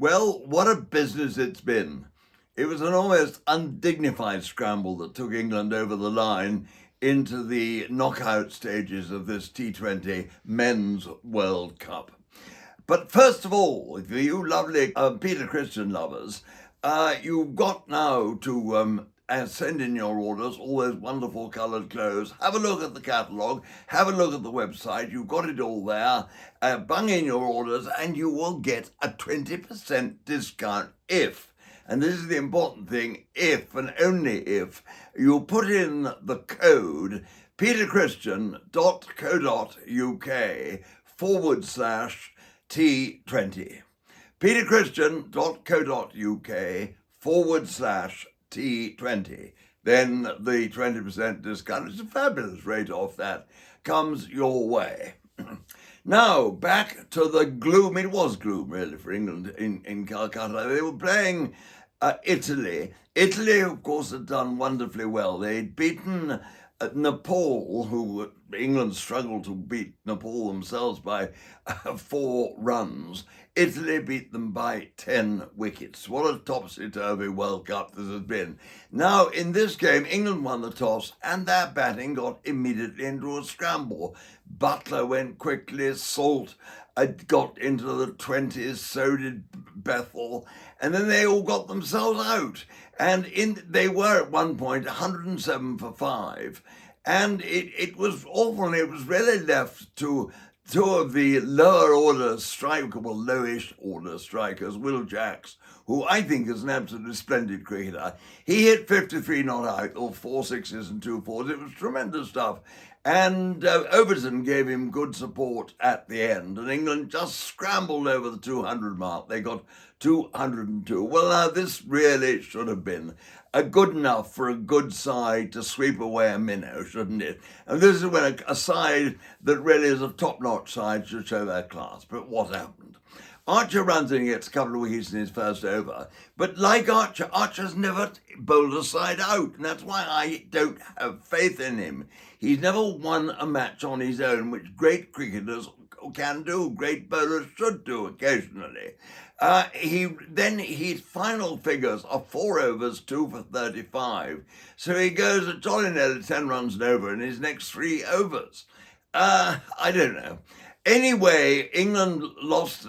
Well, what a business it's been. It was an almost undignified scramble that took England over the line into the knockout stages of this T20 Men's World Cup. But first of all, for you lovely Peter Christian lovers, you've got now to send in your orders, all those wonderful coloured clothes. Have a look at the catalogue, have a look at the website, you've got it all there. Bung in your orders and you will get a 20% discount if, and this is the important thing, if and only if, you put in the code peterchristian.co.uk/T20. peterchristian.co.uk/T20. Then the 20% discount, it's a fabulous rate off that, comes your way. Now, back to the gloom. It was gloom, really, for England in Calcutta. They were playing Italy. Italy, of course, had done wonderfully well. They'd beaten Nepal, who England struggled to beat Nepal themselves by 4 runs. Italy beat them by 10 wickets. What a topsy-turvy World Cup this has been. Now, in this game, England won the toss and their batting got immediately into a scramble. Butler went quickly, Salt got into the 20s, so did Bethel, and then they all got themselves out. And they were at one point 107 for 5, and it was awful, and it was really left to two of the lowish order strikers, Will Jacks, who I think is an absolutely splendid cricketer. He hit 53 not out, or 4 sixes and 2 fours. It was tremendous stuff. And Overton gave him good support at the end, and England just scrambled over the 200 mark. They got 202. Well, now this really should have been good enough for a good side to sweep away a minnow, shouldn't it? And this is when a side that really is a top-notch side should show their class. But what happened? Archer runs in and gets a couple of wickets in his first over. But like Archer's never bowled a side out, and that's why I don't have faith in him. He's never won a match on his own, which great cricketers can do, great bowlers should do occasionally. His final figures are 4 overs, 2 for 35. So he goes at jolly nearly 10 runs and over in his next 3 overs. I don't know. Anyway, England lost,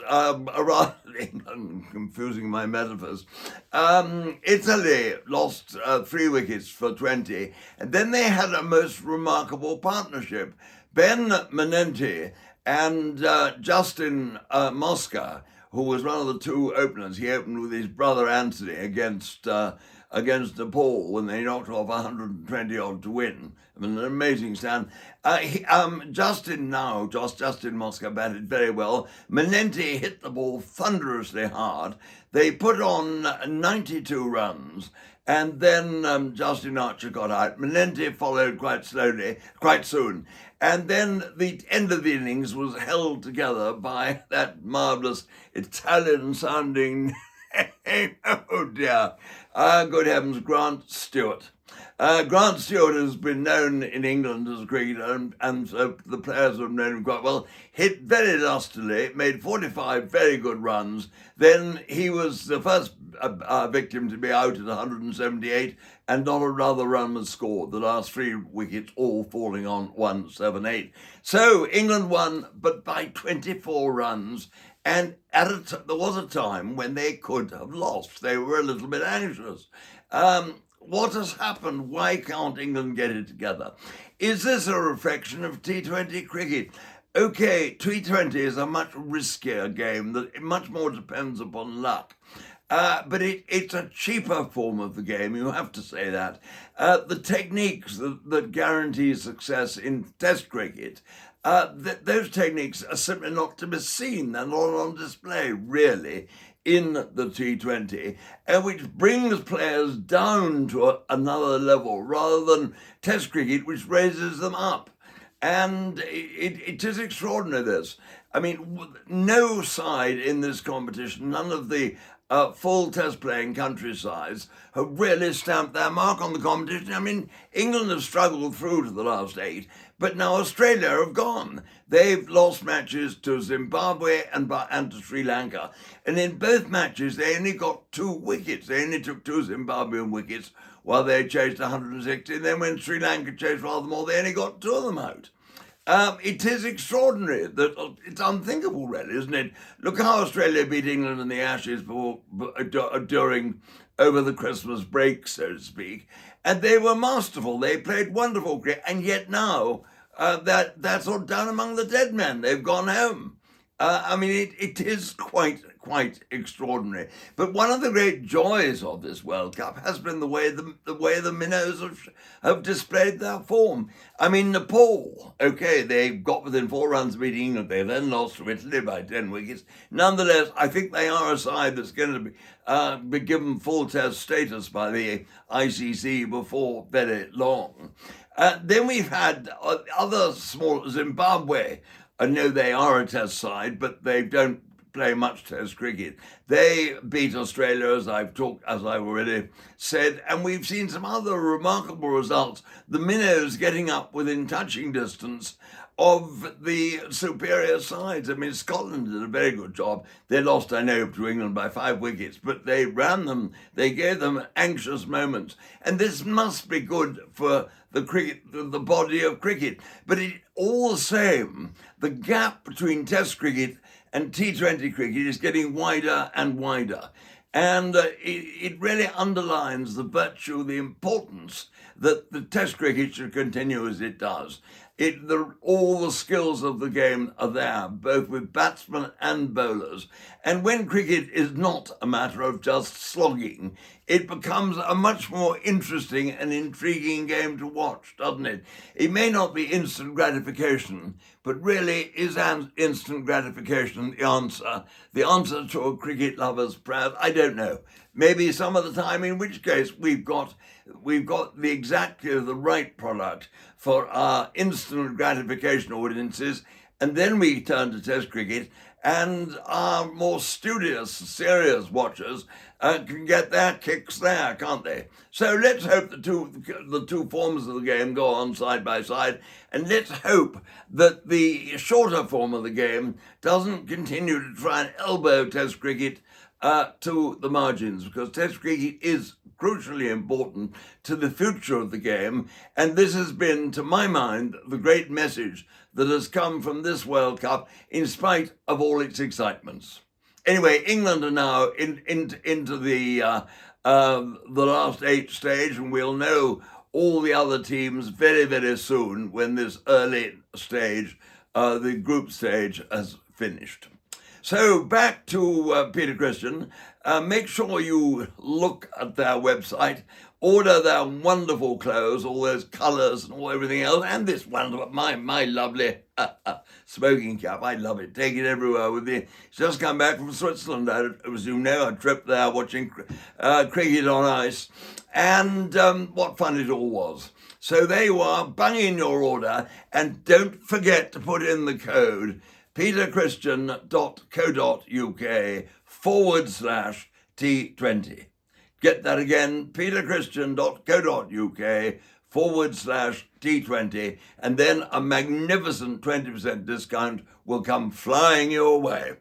England, confusing my metaphors. Italy lost 3 wickets for 20, and then they had a most remarkable partnership. Ben Menenti and Justin Mosca, who was one of the 2 openers. He opened with his brother Anthony against Nepal when they knocked off 120 odd to win. I mean, an amazing stand. Justin Mosca batted very well. Menenti hit the ball thunderously hard. They put on 92 runs, and then Justin Archer got out. Menenti followed quite soon. And then the end of the innings was held together by that marvellous Italian-sounding oh dear. Good heavens, Grant Stewart. Grant Stewart has been known in England as a cricketer, and so the players have known him quite well. Hit very lustily, made 45 very good runs. Then he was the first victim to be out at 178, and not another run was scored. The last 3 wickets all falling on 178. So England won, but by 24 runs. And there was a time when they could have lost. They were a little bit anxious. What has happened? Why can't England get it together? Is this a reflection of T20 cricket? Okay, T20 is a much riskier game that much more depends upon luck. But it's a cheaper form of the game, you have to say that. The techniques that guarantee success in Test cricket, those techniques are simply not to be seen. They're not on display, really, in the T20, which brings players down to another level rather than Test cricket, which raises them up. And it is extraordinary, this. I mean, no side in this competition, none of the full test-playing countrysides have really stamped their mark on the competition. I mean, England have struggled through to the last 8, but now Australia have gone. They've lost matches to Zimbabwe and to Sri Lanka. And in both matches, they only got 2 wickets. They only took 2 Zimbabwean wickets while they chased 160. And then when Sri Lanka chased rather more, they only got 2 of them out. It is extraordinary. That it's unthinkable, really, isn't it? Look how Australia beat England in the Ashes during over the Christmas break, so to speak, and they were masterful. They played wonderful cricket, and yet now that's all down among the dead men. They've gone home. I mean, it is quite extraordinary. But one of the great joys of this World Cup has been the way the minnows have displayed their form. I mean, Nepal, okay, they got within 4 runs of beating England. They then lost to Italy by 10 wickets. Nonetheless, I think they are a side that's going to be given full test status by the ICC before very long. Then we've had other small Zimbabwe. I know they are a test side, but they don't play much test cricket. They beat Australia, as I've already said, and we've seen some other remarkable results. The minnows getting up within touching distance of the superior sides. I mean, Scotland did a very good job. They lost, I know, to England by 5 wickets, but they ran them. They gave them anxious moments, and this must be good for the cricket, the body of cricket. But all the same, the gap between Test cricket and T20 cricket is getting wider and wider. And it really underlines the virtue, the importance that the Test cricket should continue as it does. All the skills of the game are there, both with batsmen and bowlers. And when cricket is not a matter of just slogging, it becomes a much more interesting and intriguing game to watch, doesn't it? It may not be instant gratification, but really is instant gratification the answer? The answer to a cricket lover's prayer? I don't know. Maybe some of the time, in which case we've got exactly the right product for our instant gratification audiences, and then we turn to Test cricket, and our more studious, serious watchers can get their kicks there, can't they? So let's hope the two forms of the game go on side by side, and let's hope that the shorter form of the game doesn't continue to try and elbow Test cricket to the margins, because Test cricket is crucially important to the future of the game, and this has been, to my mind, the great message that has come from this World Cup in spite of all its excitements. Anyway, England are now into the last 8 stage, and we'll know all the other teams very, very soon when this early stage, the group stage, has finished. So back to Peter Christian. Make sure you look at their website, order their wonderful clothes, all those colours and everything else, and this wonderful, my lovely smoking cap. I love it. Take it everywhere with me. It's just come back from Switzerland, as you know, a trip there watching cricket on ice, and what fun it all was. So there you are, bung in your order, and don't forget to put in the code peterchristian.co.uk/T20. Get that again, peterchristian.co.uk/T20, and then a magnificent 20% discount will come flying your way.